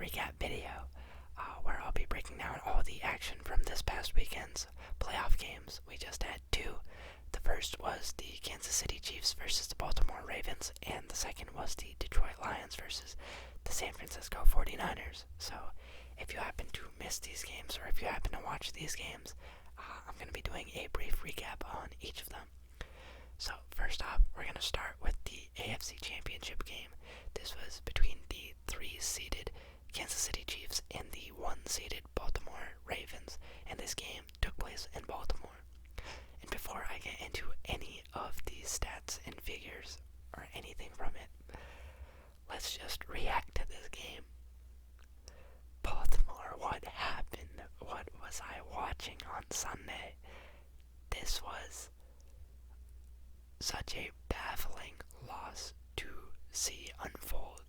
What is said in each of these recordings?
recap video where I'll be breaking down all the action from this past weekend's playoff games. We just had two. The first was the Kansas City Chiefs versus the Baltimore Ravens, and the second was the Detroit Lions versus the San Francisco 49ers. So if you happen to miss these games, or if you happen to watch these games, I'm going to be doing a brief recap on each of them. So first off, we're going to start with the AFC Championship game. This was between the 3-seeded Kansas City Chiefs and the 1-seeded Baltimore Ravens, and this game took place in Baltimore. And before I get into any of these stats and figures or anything from it, let's just react to this game. Baltimore, what happened? What was I watching on Sunday? This was such a baffling loss to see unfold.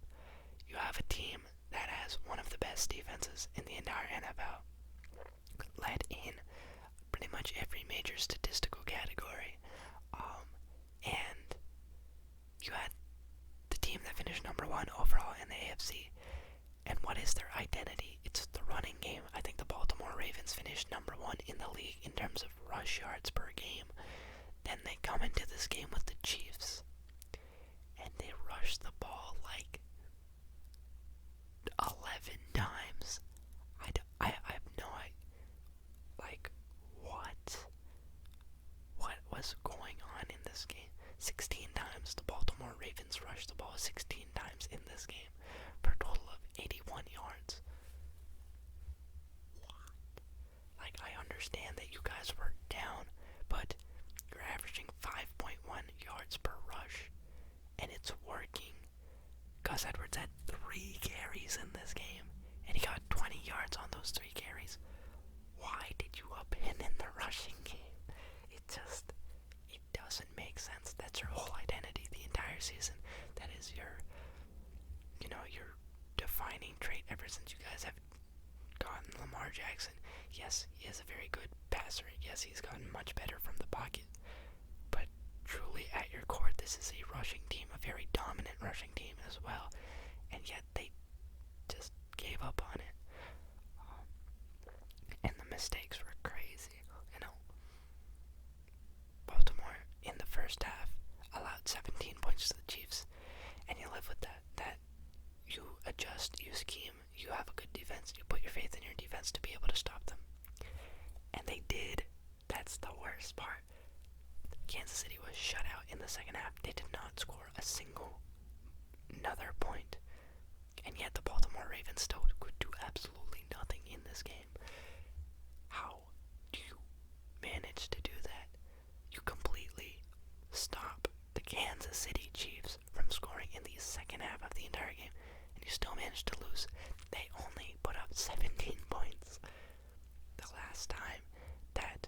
You have a team that has one of the best defenses in the entire NFL, led in pretty much every major statistical category, and you had the team that finished number one overall in the AFC. And what is their identity? It's the running game. I think the Baltimore Ravens finished number one in the league in terms of rush yards per game. Then they come into this game with the Chiefs, and they rush the ball like 11 times. I have no idea. Like, what was going on in this game? 16 times the Baltimore Ravens rushed the ball 16 times in this game for a total of 81 yards. What? Like, I understand that you guys were down, but you're averaging 5.1 yards per rush, and it's working. Gus Edwards had 3 carries in this game, and he got 20 yards on those 3 carries. Why did you abandon the rushing game? It doesn't make sense. That's your whole identity the entire season. That is your defining trait ever since you guys have gotten Lamar Jackson. Yes, he is a very good passer. Yes, he's gotten much better from the pocket. But truly, at your core, this is a rushing team, a very dominant rushing team as well. And yet they just gave up on it. And the mistakes were crazy. Baltimore, in the first half, allowed 17 points to the Chiefs. And you live with that. That you adjust, you scheme, you have a good defense, you put your faith in your defense to be able to stop them. And they did. That's the worst part. Kansas City was shut out in the second half. They did not score a single another point. And yet the Baltimore Ravens still could do absolutely nothing in this game. How do you manage to do that? You completely stop the Kansas City Chiefs from scoring in the second half of the entire game, and you still manage to lose. They only put up 17 points. The last time that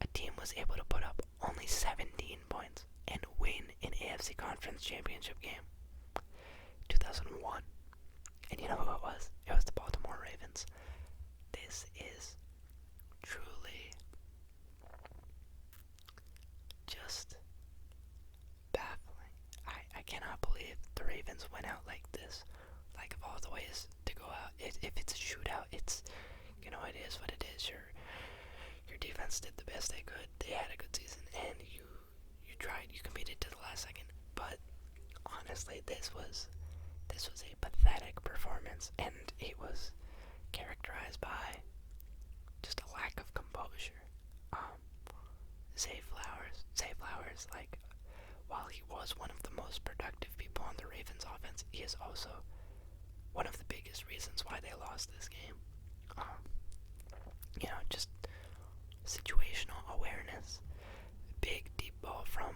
a team was able to put up only 17 points and win an AFC Conference Championship game, 2001. And you know who it was? It was the Baltimore Ravens. This is truly just baffling. I cannot believe the Ravens went out like this. Like, of all the ways to go out, if it's a shootout, it's, it is what it is. Your defense did the best they could. They had a good season, and you tried. You competed to the last second. But honestly, this was a pathetic performance, and it was characterized by just a lack of composure. Zay Flowers, like, while he was one of the most productive people on the Ravens offense, he is also one of the biggest reasons why they lost this game. Just situational awareness. Big deep ball from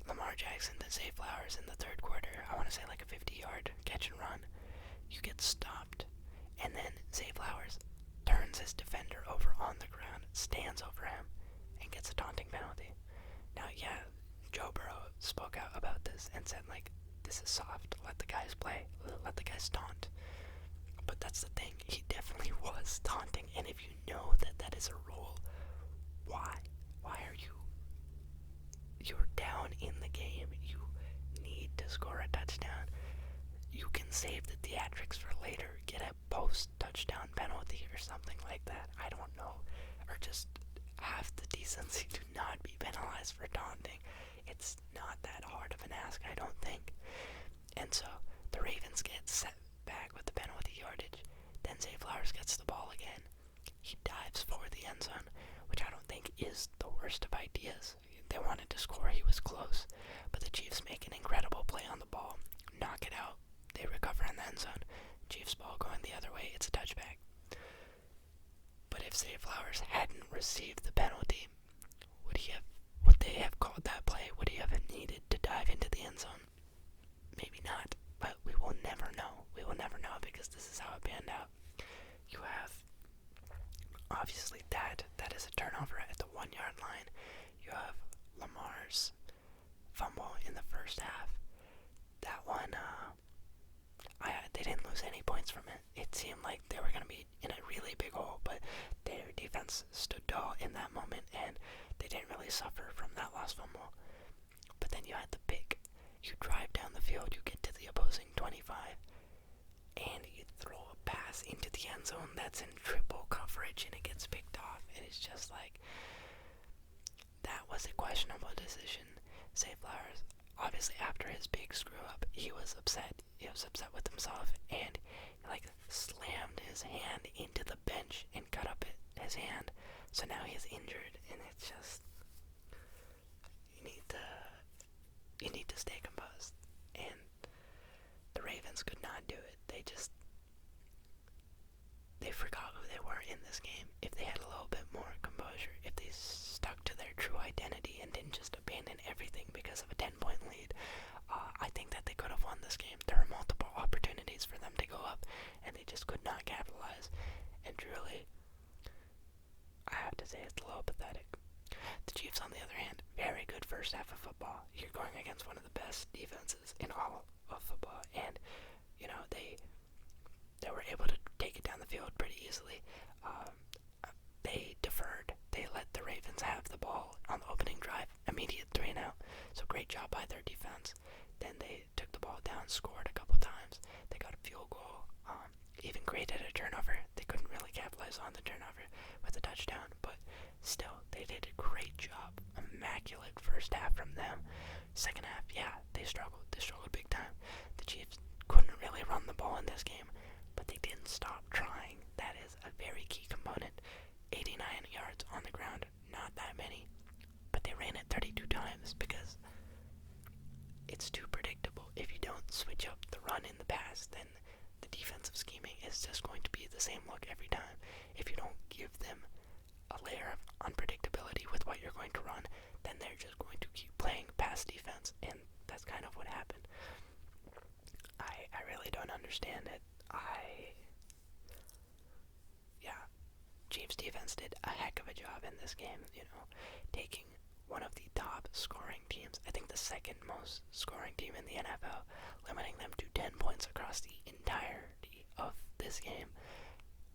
Lamar Jackson to Zay Flowers in the third quarter. I want to say like a 50-yard catch and run. You get stopped, and then Zay Flowers turns his defender over on the ground, stands over him, and gets a taunting penalty. Now, yeah, Joe Burrow spoke out about this and said, like, this is soft. Let the guys play. Let the guys taunt. But that's the thing. He definitely was taunting. And if you know that that is a rule, why? Why are you? You're down in the game. You need to score a touchdown. you can save the theatrics for later, get a post-touchdown penalty or something like that. I don't know. Or just have the decency to not be penalized for taunting. It's not that hard of an ask, I don't think. And so the Ravens get set back with the penalty yardage. Then Zay Flowers gets the ball again. He dives for the end zone, which I don't think is the worst of ideas. They wanted to score, he was close. But the Chiefs make an incredible play on the ball, knock it out. They recover in the end zone. Chiefs ball going the other way, it's a touchback. But if Zay Flowers hadn't received the penalty, would they have called that play? Would he have needed to dive into the end zone? Maybe not, but we will never know. We will never know because this is how it panned out. You have, obviously, that is a turnover at the 1 yard line. You have Lamar's fumble in the first half. That one, they didn't lose any points from it. It seemed like they were going to be in a really big hole, but their defense stood tall in that moment, and they didn't really suffer from that last fumble. But then you had the pick. You drive down the field, you get to the opposing 25, and you throw a pass into the end zone that's in triple coverage, and it gets picked off, and it's just like, that was a questionable decision. Zay Flowers, obviously after his big screw up, he was upset. He was upset with himself, and he slammed his hand into the bench and cut up his hand. So now he's injured, and it's just, you need to stay composed. And the Ravens could not do it. They forgot who they were in this game. If they had a little bit more composure, if they stuck to their true identity and didn't just abandon everything because of a 10-point lead, I think that they could have won this game. There were multiple opportunities for them to go up, and they just could not capitalize. And truly, I have to say it's a little pathetic. The Chiefs, on the other hand, very good first half of football. You're going against one of the best defenses in all of football, and they were able to take it down the field pretty easily. They deferred. They let the Ravens have the ball on the opening drive, immediate 3-and-out. So great job by their defense. Then they took the ball down, scored a couple times. They got a field goal, even created a turnover. They couldn't really capitalize on the turnover with a touchdown, but still, they did a great job. Immaculate first half from them. Second half, yeah, they struggled. They struggled big time. The Chiefs couldn't really run the ball in this game, but they didn't stop trying. That is a very key component. 89 yards on the ground, not that many, but they ran it 32 times because it's too predictable. If you don't switch up the run and the pass, then the defensive scheming is just going to be the same look every time. If you don't give them a layer of unpredictability with what you're going to run, then they're just going to keep playing pass defense, and that's kind of what happened. I really don't understand it. Chiefs defense did a heck of a job in this game, taking one of the top scoring teams, I think the second most scoring team in the NFL, limiting them to 10 points across the entirety of this game.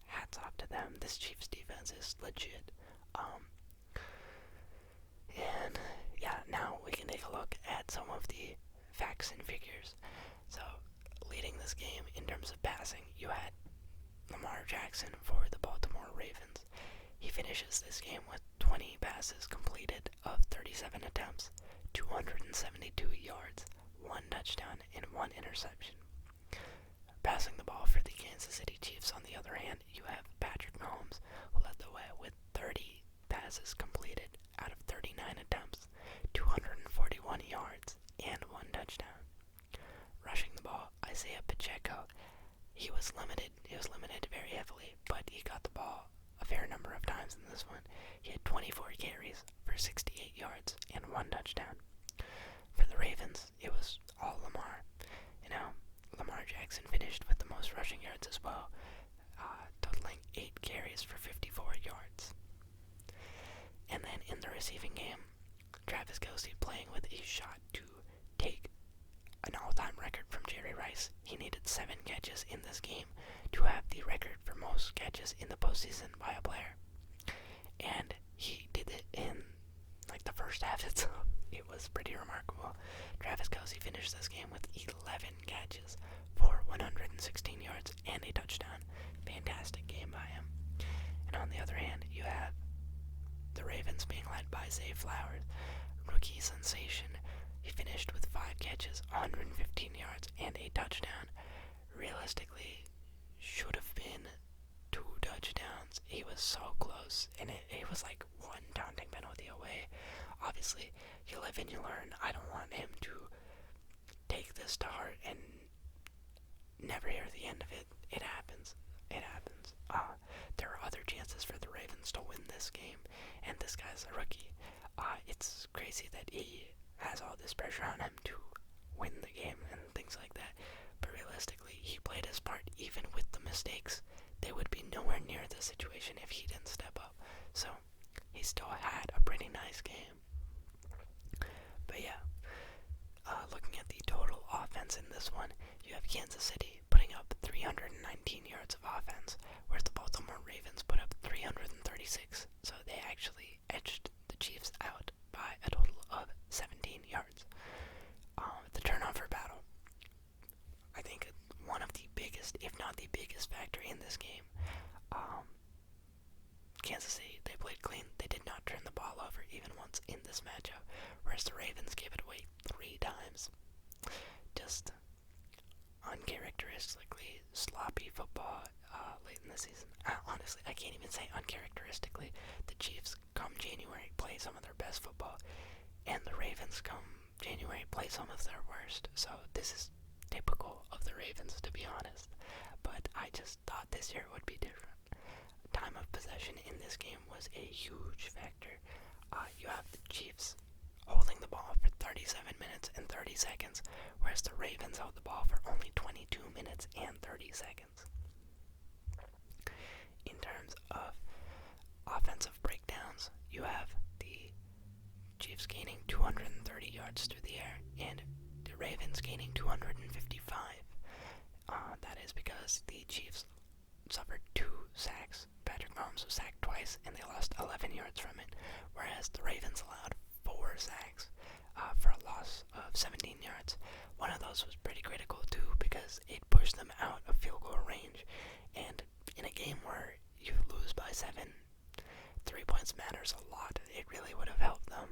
Hats off to them. This Chiefs defense is legit. And yeah, now we can take a look at some of the facts and figures. So, leading this game in terms of passing, you had Lamar Jackson for the Baltimore Ravens. He finishes this game with 20 passes completed of 37 attempts, 272 yards, 1 touchdown, and 1 interception. Passing the ball for the Kansas City Chiefs, on the other hand, you have Patrick Mahomes, who led the way with 30 passes completed out of 39 attempts, 241 yards, and 1 touchdown. Rushing the ball, Isaiah Pacheco, he was limited very heavily, but he got the ball a fair number of times in this one. He had 24 carries for 68 yards and 1 touchdown. For the Ravens, it was all Lamar. Lamar Jackson finished with the most rushing yards as well, totaling 8 carries for 54 yards. And then in the receiving game, Travis Kelce playing with a shot to take an all-time record from Jerry Rice. He needed 7 catches in this game to have the record for most catches in the postseason by a player. And he did it in the first half itself. It was pretty remarkable. Travis Kelce finished this game with 11 catches for 116 yards and a touchdown. Fantastic game by him. And on the other hand, you have the Ravens being led by Zay Flowers, rookie sensation. He finished with 5 catches, 115 yards, and a touchdown. Realistically, should have been 2 touchdowns. He was so close, and it was like one taunting penalty away. Obviously, you live and you learn. I don't want him to take this to heart and never hear the end of it. It happens. It happens. There are other chances for the Ravens to win this game, and this guy's a rookie. It's crazy that he has all this pressure on him to win the game and things like that. But realistically, he played his part. Even with the mistakes, they would be nowhere near the situation if he didn't step up. So he still had a pretty nice game. But yeah, looking at the total offense in this one, you have Kansas City putting up 319 yards of offense, whereas the Baltimore Ravens put up 336. So they actually edged the Chiefs out by a total of 17 yards. The turnover battle, I think one of the biggest, if not the biggest factor in this game. Kansas City, they played clean. They did not turn the ball over even once in this matchup, whereas the Ravens gave it away 3 times. Just uncharacteristically sloppy football late in the season. Honestly, I can't even say uncharacteristically. The Chiefs, come January, play some of their best football, and the Ravens, come January, play some of their worst. So this is typical of the Ravens, to be honest. But I just thought this year would be different. Time of possession in this game was a huge factor. You have the Chiefs holding the ball for 37 minutes and 30 seconds, whereas the Ravens held the ball for only 22 minutes and 30 seconds. In terms of offensive breakdowns, you have the Chiefs gaining 230 yards through the air and the Ravens gaining 255. That is because the Chiefs suffered 2 sacks. Patrick Mahomes was sacked twice and they lost 11 yards from it, whereas the Ravens allowed 4 sacks for a loss of 17 yards. One of those was pretty critical too because it pushed them out of field goal range, and in a game where you lose by 7, 3 points matters a lot. It really would have helped them.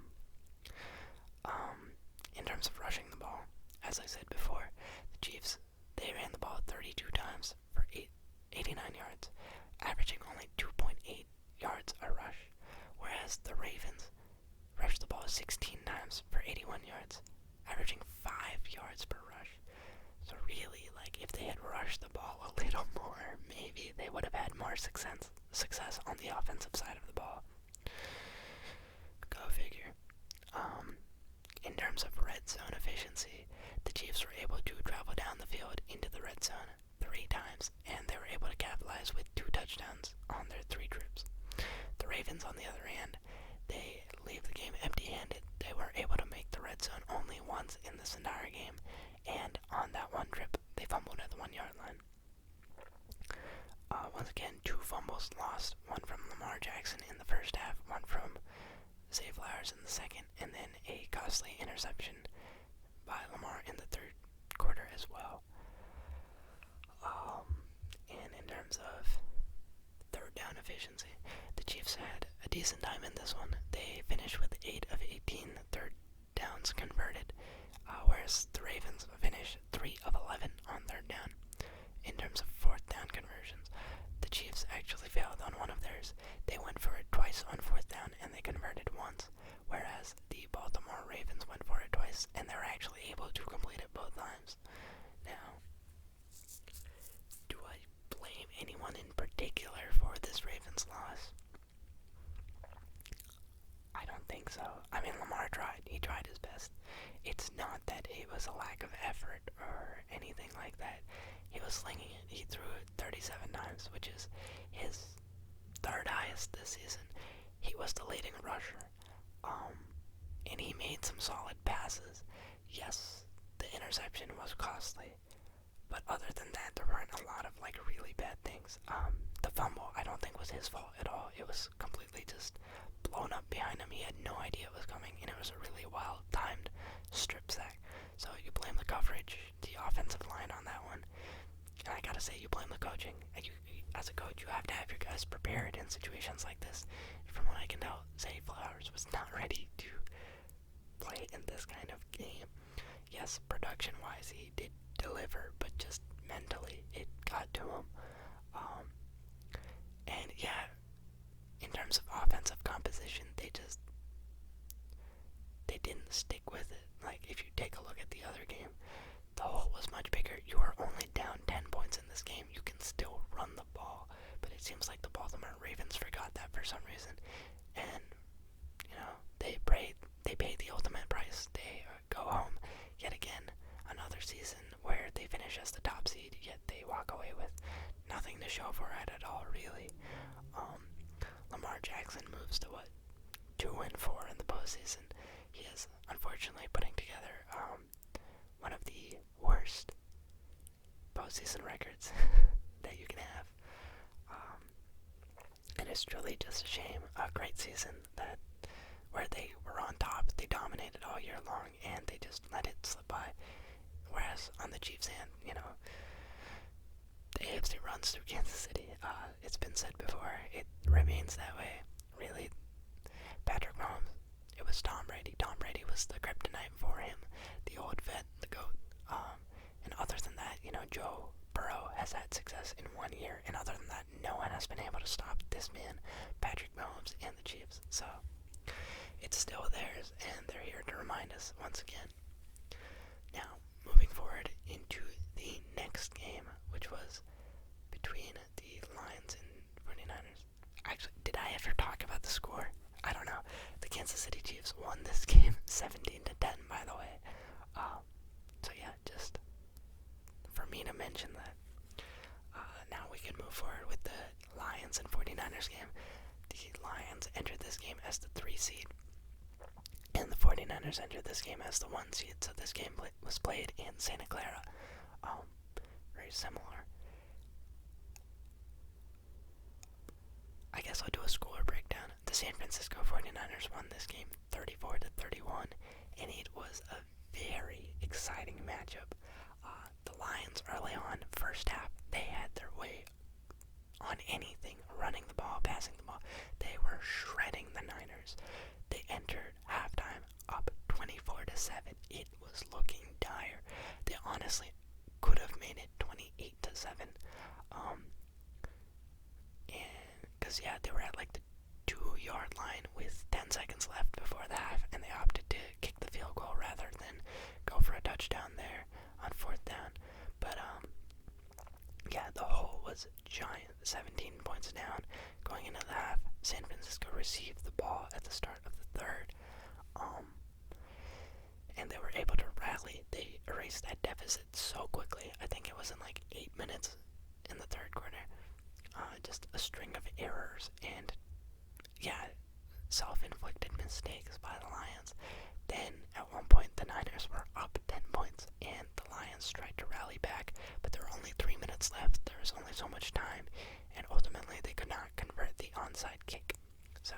In terms of rushing the ball, as I said before, the Chiefs, they ran the ball 32 times for 89 yards, averaging only 2.8 yards a rush, whereas the Ravens rushed the ball 16 times for 81 yards, averaging 5 yards per rush. So really, like, if they had rushed the ball a little more, maybe they would have had more success on the offensive side of the ball. Go figure. In terms of red zone efficiency, the Chiefs were able to travel down the field into the red zone 3 times, and they were able to capitalize with 2 touchdowns on their 3 trips. The Ravens, on the other hand, they leave the game empty-handed. They were able to make the red zone only once in this entire game, and on that one trip, they fumbled at the 1-yard line. Once again, 2 fumbles lost, one from Lamar Jackson in the first half, one from Zay Flowers in the second, and then a costly interception by Lamar in the third quarter as well. And in terms of third down efficiency, the Chiefs had a decent time in this one. They finished with 8 of 18 third downs converted, whereas the Ravens finished 3 of 11 on third down. In terms of fourth down conversions, the Chiefs actually failed on one of theirs. They went for it twice on fourth down and they converted once, whereas the Baltimore Ravens went for it twice and they were actually able to complete it both times. Now, do I blame anyone in particular for this Ravens loss? I don't think so. I mean, Lamar tried. He tried his best. It's not that it was a lack of effort or anything like that. He was slinging it. He threw it 37 times, which is his 3rd highest this season. He was the leading rusher. And he made some solid passes. Yes, the interception was costly, but other than that, there weren't a lot of, like, really bad things. The fumble, I don't think was his fault at all. It was completely just blown up behind him. He had no idea it was coming, and it was a really wild say you blame the coaching. And as a coach, you have to have your guys prepared in situations like this. From what I can tell, Zay Flowers was not ready to play in this kind of game. Yes, production-wise, he did deliver, but just mentally, it got to him. And yeah, in terms of offensive composition, they didn't stick with it. Like, if you take a look at the other game, the hole was much bigger. You are only down 10 points in this game. You can still run the ball, but it seems like the Baltimore Ravens forgot that for some reason. And, they paid the ultimate price. They go home yet again, another season where they finish as the top seed, yet they walk away with nothing to show for it at all, really. Lamar Jackson moves to 2-4 in the postseason. He is unfortunately putting together one of the worst postseason records that you can have. And it's truly just a shame. A great season where they were on top, they dominated all year long, and they just let it slip by. Whereas on the Chiefs' hand, the AFC runs through Kansas City. It's been said before, it remains that way. Really, Patrick Mahomes, it was Tom Brady. Tom Brady was the kryptonite for him, the old vet, the GOAT. And other than that, Joe Burrow has had success in 1 year, and other than that, no one has been able to stop this man, Patrick Mahomes, and the Chiefs. So, it's still theirs, and they're here to remind us once again. Now, moving forward into the next game, which was between the Lions and 49ers. Actually, did I ever talk about the score? I don't know. The Kansas City Chiefs won this game 17-10, by the way. So yeah, just for me to mention that. Now we can move forward with the Lions and 49ers game. The Lions entered this game as the 3 seed, and the 49ers entered this game as the 1 seed, so this game was played in Santa Clara. Very similar. I guess I'll do a score breakdown. The San Francisco 49ers won this game 34-31, and it was a very exciting matchup. The Lions early on, first half, they had their way on anything, running the ball, passing the ball. They were shredding the Niners. They entered halftime up 24-7. It was looking dire. They honestly could have made it 28-7. Because they were at like the 2-yard line with 10 seconds left before the half, and they opted to kick the field goal rather than go for a touchdown there on 4th down. But the hole was giant, 17 points down going into the half. San Francisco received the ball at the start of the 3rd, and they were able to rally. They erased that deficit so quickly. I think it was in like 8 minutes in the 3rd quarter. Just a string of errors and self-inflicted mistakes by the Lions. Then at one point the Niners were up 10 points and the Lions tried to rally back, but there were only 3 minutes left. There was only so much time, and ultimately they could not convert the onside kick. So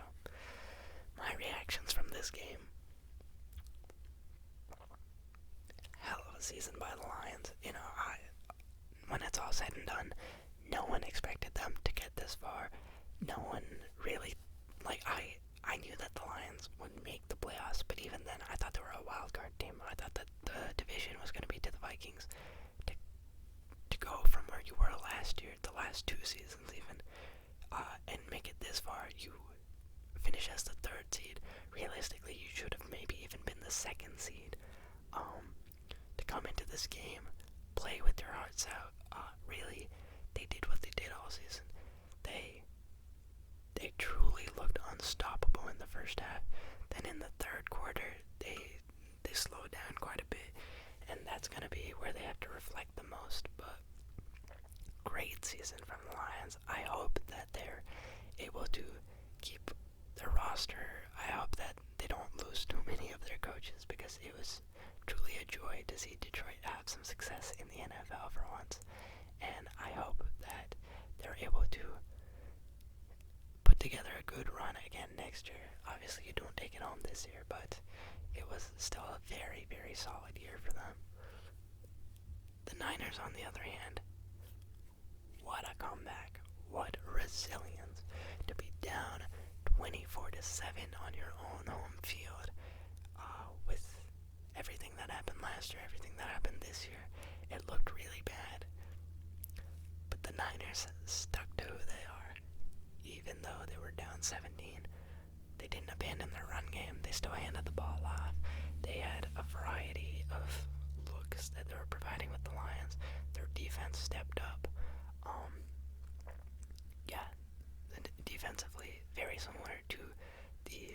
my reactions from this game: hell of a season by the Lions. When it's all said and done, no one expected them to get this far. No one really, I knew that the Lions would make the playoffs, but even then, I thought they were a wild card team. I thought that the division was going to be to the Vikings. To go from where you were last year, the last 2 seasons even, and make it this far, you finish as the 3rd seed. Realistically, you should have maybe even been the 2nd seed. To come into this game, play with their hearts out, really, they did what they did all season. They truly looked unstoppable in the first half. Then in the 3rd quarter, they slowed down quite a bit, and that's going to be where they have to reflect the most. But great season from the Lions. I hope that they're able to keep their roster. I hope that they don't lose too many of their coaches, because it was truly a joy to see Detroit have some success in the NFL for once. And I hope that they're able to put together a good run again next year. Obviously, you don't take it home this year, but it was still a very, very solid year for them. The Niners, on the other hand, on your own home field. With everything that happened last year, everything that happened this year, it looked really bad. But the Niners stuck to who they are. Even though they were down 17, they didn't abandon their run game. They still handed the ball off. They had a variety of looks that they were providing with the Lions. Their defense stepped up. Defensively, very similar to the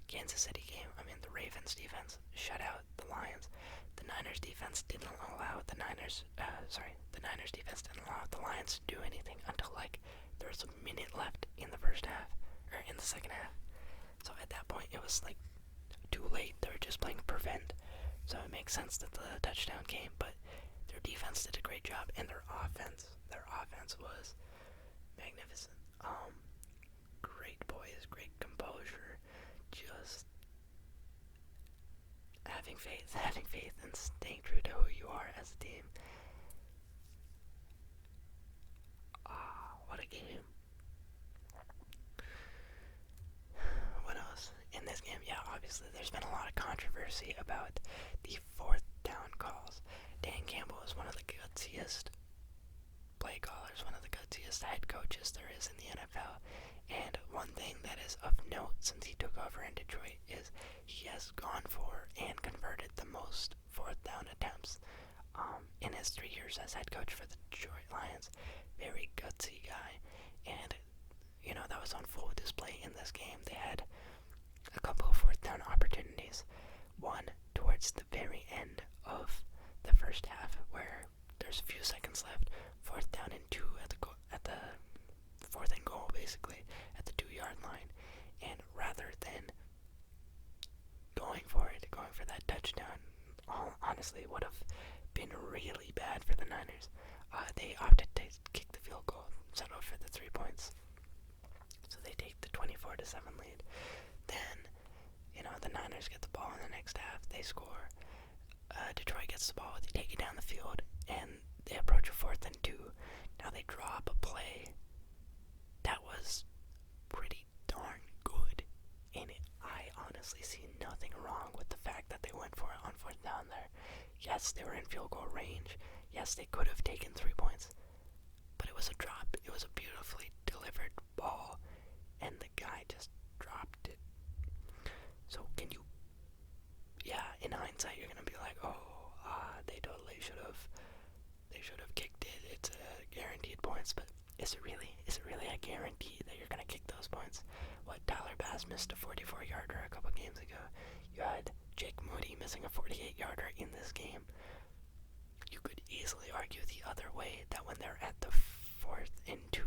Kansas City game. I mean, the Ravens defense shut out the Lions. The Niners defense didn't allow the Niners defense didn't allow the Lions to do anything until there was a minute left in the first half, or in the second half. So at that point, it was too late. They were just playing prevent. So it makes sense that the touchdown came, but their defense did a great job, and their offense was magnificent. Great poise, great composure, just having faith and staying true to who you are as a team. What a game. What else? In this game, obviously there's been a lot of controversy about the fourth down calls. Dan Campbell is one of the gutsiest play callers, one of the gutsiest head coaches there is in the NFL. And one thing that is of note since he took over in Detroit is he has gone for and converted the most fourth down attempts in his 3 years as head coach for the Detroit Lions. Very gutsy guy, and that was on full display in this game. They had a couple of fourth down opportunities. One towards the very end of the first half, where there's a few seconds left, fourth down and 2 at the fourth and goal, basically at the 2-yard line, and rather than going for that touchdown, honestly would have been really bad for the Niners. They opted to kick the field goal, settle for the 3 points. So they take the 24-7 lead. Then, the Niners get the ball in the next half. They score. Detroit gets the ball. They take it down the field, and they approach a 4th and 2. Now they draw up a play that was pretty darn good. And I honestly see nothing wrong with the fact that they went for it on 4th down there. Yes, they were in field goal range. Yes, they could have taken 3 points. But it was a drop. It was a beautifully delivered ball. And the guy just dropped it. So in hindsight, you're going to be like, they totally should have kicked it. It's guaranteed points. But is it really a guarantee that you're going to kick those points? What, Tyler Bass missed a 44-yarder a couple games ago. You had Jake Moody missing a 48-yarder in this game. You could easily argue the other way, that when they're at the 4th and 2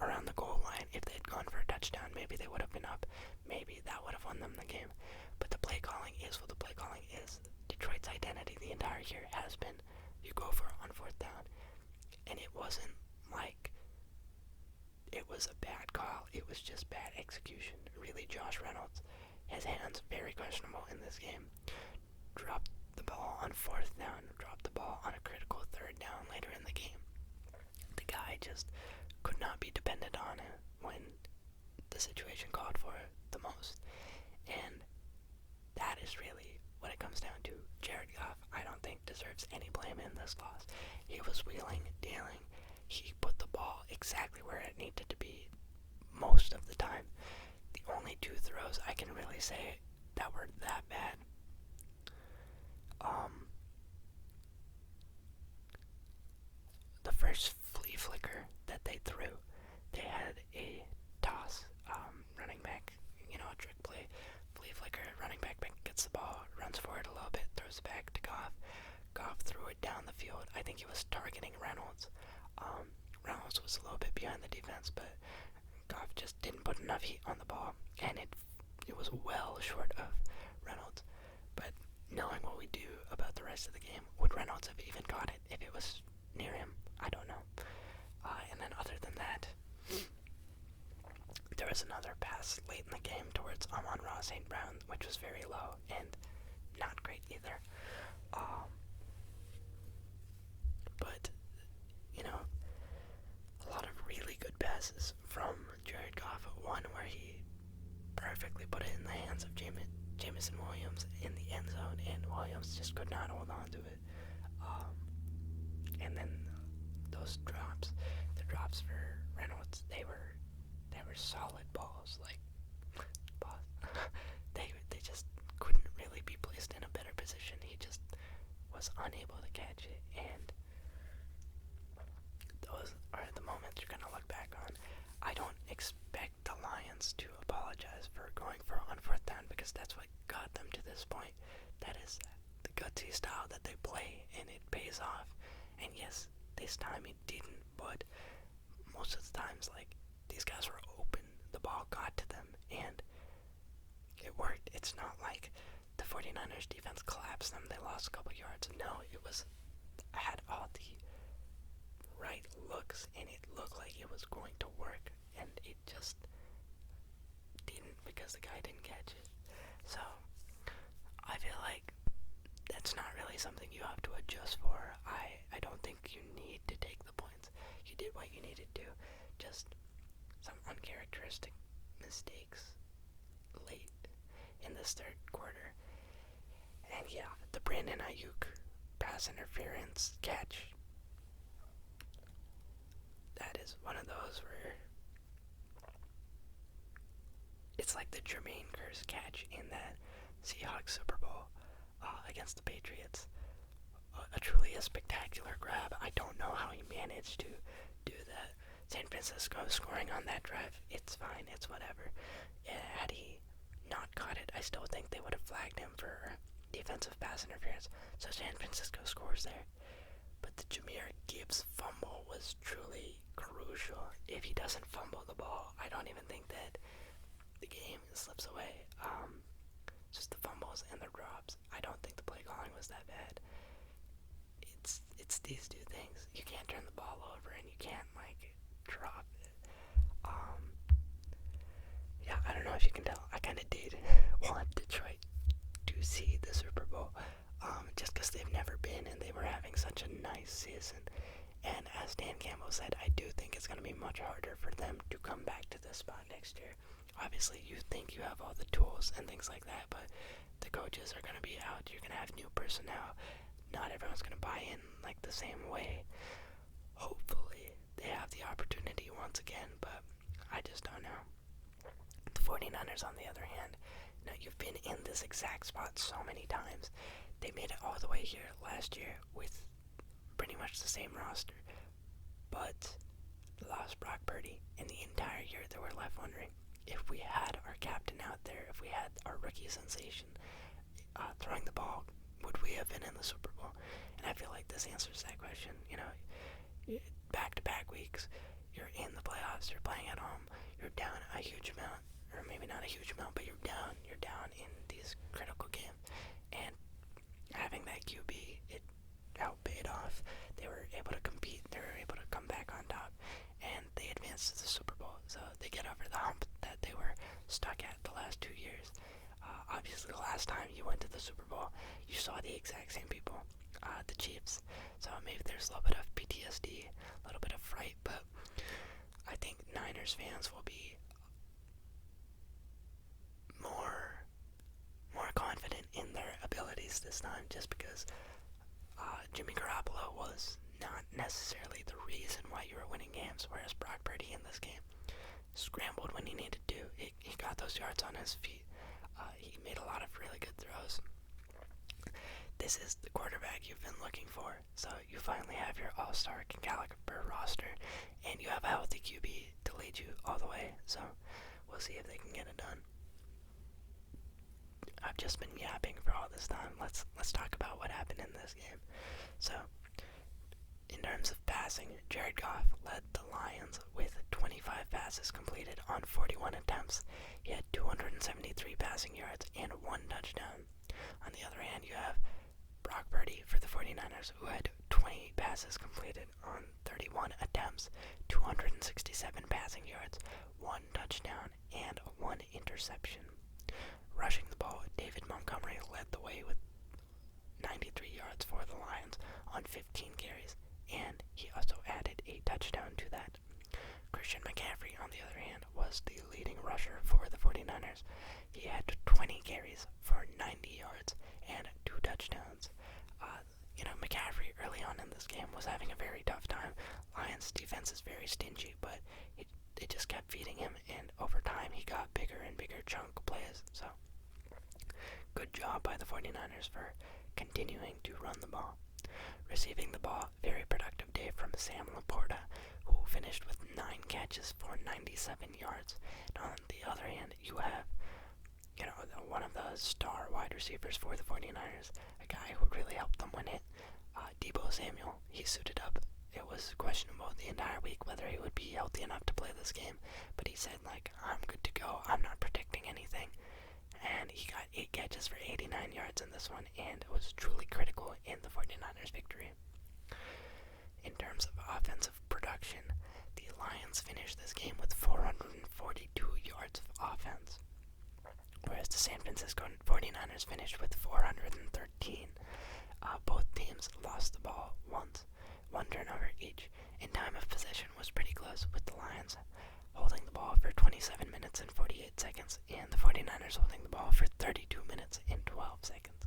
around the goal line, if they had gone for a touchdown, maybe they would have been up. Maybe that would have won them the game. But the play calling is what the play calling is. Detroit's identity the entire year has been, you go for it on 4th down. And it wasn't like it was a bad call. It was just bad execution. Really, Josh Reynolds, his hands very questionable in this game. Dropped the ball on 4th down, dropped the ball on a critical 3rd down later in the game. The guy just could not be depended on when the situation called for it the most. And that is really what it comes down to. Jared Goff, I don't think, deserves any blame in this loss. He was wheeling, dealing. He put the ball exactly where it needed to be most of the time. The only 2 throws I can really say that were that bad, the first flea flicker that they threw, they had a toss, running back, a trick play, flea flicker, running back gets the ball, runs forward a little bit, throws it back to Goff. Goff threw it down the field. I think he was targeting Reynolds. Reynolds was a little bit behind the defense, but Goff just didn't put enough heat on the ball, and it was well short of Reynolds. But knowing what we do about the rest of the game, would Reynolds have even caught it if it was near him? I don't know. And then other than that, there was another pass late in the game towards Amon-Ra St. Brown, which was very low and not great either. But, a lot of really good passes from Jared Goff. One where he perfectly put it in the hands of Jamison Williams in the end zone, and Williams just could not hold on to it. And then those drops, the drops for Reynolds, they were solid balls. Like, they just couldn't really be placed in a better position. He just was unable to catch it, and those are the moments you're gonna look back on. I don't expect the Lions to apologize for going for on fourth down, because that's what got them to this point. That is the gutsy style that they play, and it pays off. And yes, this time it didn't, but most of the times, like, these guys were open, the ball got to them, and it worked. It's not like the 49ers defense collapsed them, they lost a couple yards. No, it was, had all the right looks, and it looked like it was going to work, and it just didn't, because the guy didn't catch it. So I feel like that's not really something you have to adjust for. I don't think you need to take the points. You did what you needed to. Just some uncharacteristic mistakes late in this third quarter. And yeah, the Brandon Ayuk pass interference catch, that is one of those where it's like the Jermaine Kearse catch in that Seahawks Super Bowl against the Patriots. A truly spectacular grab. I don't know how he managed to do that. San Francisco scoring on that drive, it's fine, it's whatever. Had he not caught it, I still think they would have flagged him for defensive pass interference. So San Francisco scores there. But the Jahmyr Gibbs fumble was truly crucial. If he doesn't fumble the ball, I don't even think that the game slips away. Just the fumbles and the drops. I don't think the play calling was that bad. It's these two things. You can't turn the ball over, and you can't, like, drop it. Yeah, I don't know if you can tell. I kind of did want Detroit to see the Super Bowl, just because they've never been, and they were having such a nice season. And as Dan Campbell said, I do think it's going to be much harder for them to come back to this spot next year. Obviously, you think you have all the tools and things like that, but the coaches are going to be out. You're going to have new personnel. Not everyone's going to buy in like the same way. Hopefully, they have the opportunity once again, but I just don't know. The 49ers, on the other hand, now you've been in this exact spot so many times. They made it all the way here last year with pretty much the same roster, but lost Brock Purdy, and the entire year they were left wondering, if we had our captain out there, if we had our rookie sensation throwing the ball, would we have been in the Super Bowl? And I feel like this answers that question. You know, back-to-back weeks, you're in the playoffs, you're playing at home, you're down a huge amount, or maybe not a huge amount, but you're down in these critical games, and having that QB, it outpaid off. They were able to compete, they were able to come back on top, and they advanced to the Super Bowl. So they get over the hump that they were stuck at the last 2 years. Obviously, the last time you went to the Super Bowl, you saw the exact same people, the Chiefs. So maybe there's a little bit of PTSD, a little bit of fright, but I think Niners fans will be more confident in their abilities this time, just because Jimmy Garoppolo was not necessarily the reason why you were winning games, whereas Brock Purdy in this game scrambled when he needed to. He got those yards on his feet. He made a lot of really good throws. This is the quarterback you've been looking for. So you finally have your all-star caliber roster, and you have a healthy QB to lead you all the way. So we'll see if they can get it done. I've just been yapping for all this time. Let's talk about what happened in this game. So, in terms of passing, Jared Goff led the Lions with 25 passes completed on 41 attempts. He had 273 passing yards and 1 touchdown. On the other hand, you have Brock Purdy for the 49ers, who had 20 passes completed on 31 attempts, 267 passing yards, 1 touchdown, and 1 interception. Rushing the ball, David Montgomery led the way with 93 yards for the Lions on 15 carries, and he also added a touchdown to that. Christian McCaffrey, on the other hand, was the leading rusher for the 49ers. He had 20 carries for 90 yards and 2 touchdowns. McCaffrey early on in this game was having a very tough time. Lions defense is very stingy, but they just kept feeding him, and over time he got bigger and bigger chunk plays. So good job by the 49ers for continuing to run the ball. Receiving the ball, very productive day from Sam Laporta, who finished with 9 catches for 97 yards. And on the other hand, you have one of the star wide receivers for the 49ers, a guy who really helped them win it, Deebo Samuel. He suited up. It was questionable the entire week whether he would be healthy enough to play this game, but he said, I'm good to go, I'm not predicting anything. And he got 8 catches for 89 yards in this one, and it was truly critical in the 49ers victory. In terms of offensive production, the Lions finished this game with 442 yards of offense, whereas the San Francisco 49ers finished with 413. Both teams lost the ball once, 1 turnover each, and time of possession was pretty close, with the Lions holding the ball for 27 minutes and 48 seconds, and the 49ers holding the ball for 32 minutes and 12 seconds.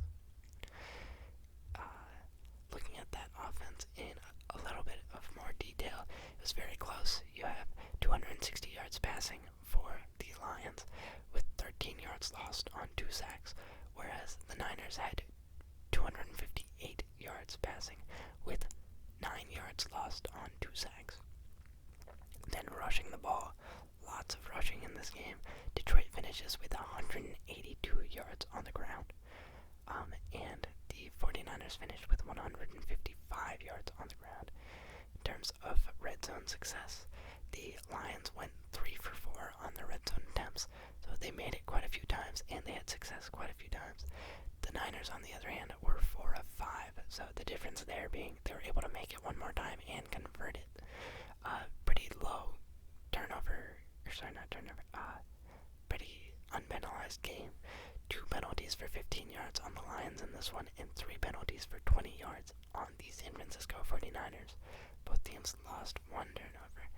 Looking at that offense in a little bit of more detail, it was very close. You have 260 yards passing for the Lions, with 13 yards lost on 2 sacks, whereas the Niners had 258 yards passing, with 9 yards lost on 2 sacks. Then rushing the ball, lots of rushing in this game. Detroit finishes with 182 yards on the ground, and the 49ers finished with 155 yards on the ground. In terms of red zone success, the Lions went 3 for 4 on the red zone attempts, so they made it quite a few times, and they had success quite a few times. The Niners, on the other hand, were 4 of 5, so the difference there being they were able to make it one more time and convert it. Pretty low pretty unpenalized game. 2 penalties for 15 yards on the Lions in this one, and 3 penalties for 20 yards on the San Francisco 49ers. Both teams lost 1 turnover,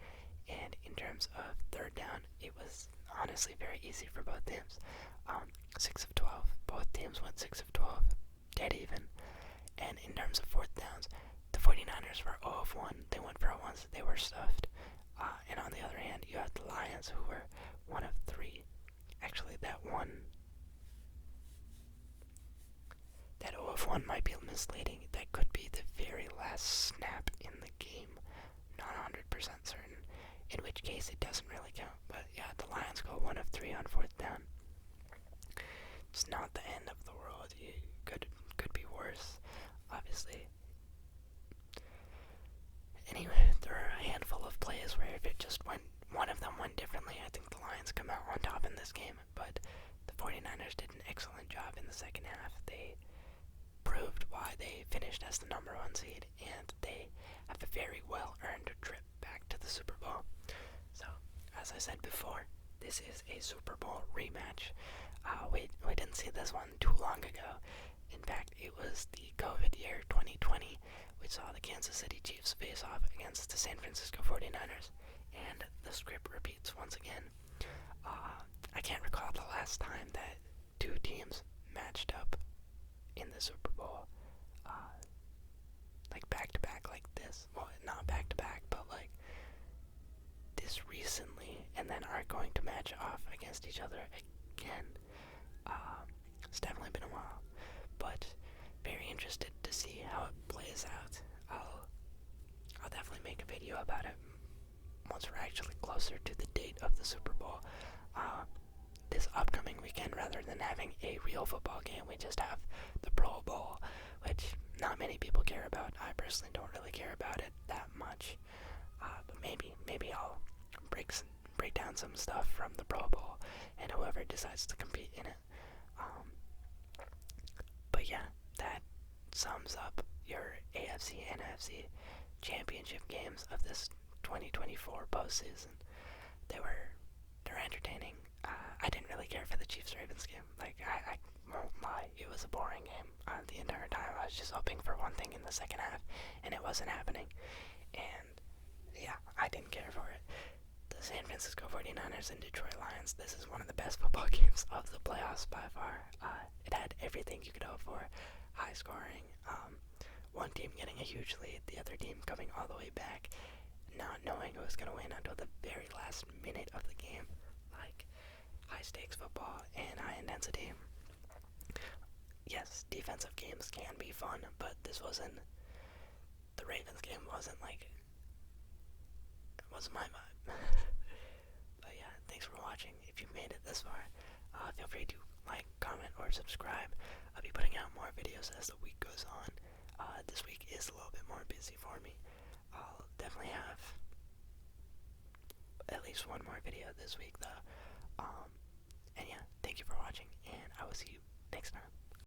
and in terms of third down, it was honestly very easy for both teams. 6 of 12. Both teams went 6 of 12, dead even. And in terms of fourth downs, the 49ers were 0 of 1. They went for it once. They were stuffed. And on the other hand, you had the Lions, who were 1 of 3. Actually, that 0 of 1 might be misleading. That could be the very last snap in the game. Not 100% certain. In which case, it doesn't really count. But yeah, the Lions go 1 of 3 on fourth down. It's not the end of the world. It could be worse, obviously. Anyway, there are a handful of plays where if it just one of them went differently, I think the Lions come out on top in this game. But the 49ers did an excellent job in the second half. They proved why they finished as the number 1 seed, and they have a very well-earned trip back to the Super Bowl. So, as I said before, this is a Super Bowl rematch. We didn't see this one too long ago. In fact, it was the COVID year 2020, which saw the Kansas City Chiefs face off against the San Francisco 49ers, and the script repeats once again. I can't recall the last time that 2 teams matched up in the Super Bowl, like back-to-back like this. Well, not back-to-back, but like this recently, and then are going to match off against each other again. It's definitely been a while, but very interested to see how it plays out. I'll definitely make a video about it once we're actually closer to the date of the Super Bowl. This upcoming weekend, rather than having a real football game, we just have the Pro Bowl, which not many people care about. I personally don't really care about it that much, but maybe I'll break down some stuff from the Pro Bowl, and whoever decides to compete in it. But yeah, that sums up your AFC and NFC Championship games of this 2024 postseason. They're entertaining. I didn't really care for the Chiefs-Ravens game. Like, I won't lie, it was a boring game the entire time. I was just hoping for one thing in the second half, and it wasn't happening. And yeah, I didn't care for it. The San Francisco 49ers and Detroit Lions. This is one of the best football games of the playoffs by far. It had everything you could hope for. High scoring, one team getting a huge lead, the other team coming all the way back, not knowing who was going to win until the very last minute of the game. Like, high stakes football and high intensity. Yes, defensive games can be fun, but this wasn't, the Ravens game wasn't like, it wasn't my vibe. But yeah, thanks for watching. If you made it this far, feel free to like, comment, or subscribe. I'll be putting out more videos as the week goes on. This week is a little bit more busy for me. I'll definitely have at least one more video this week though.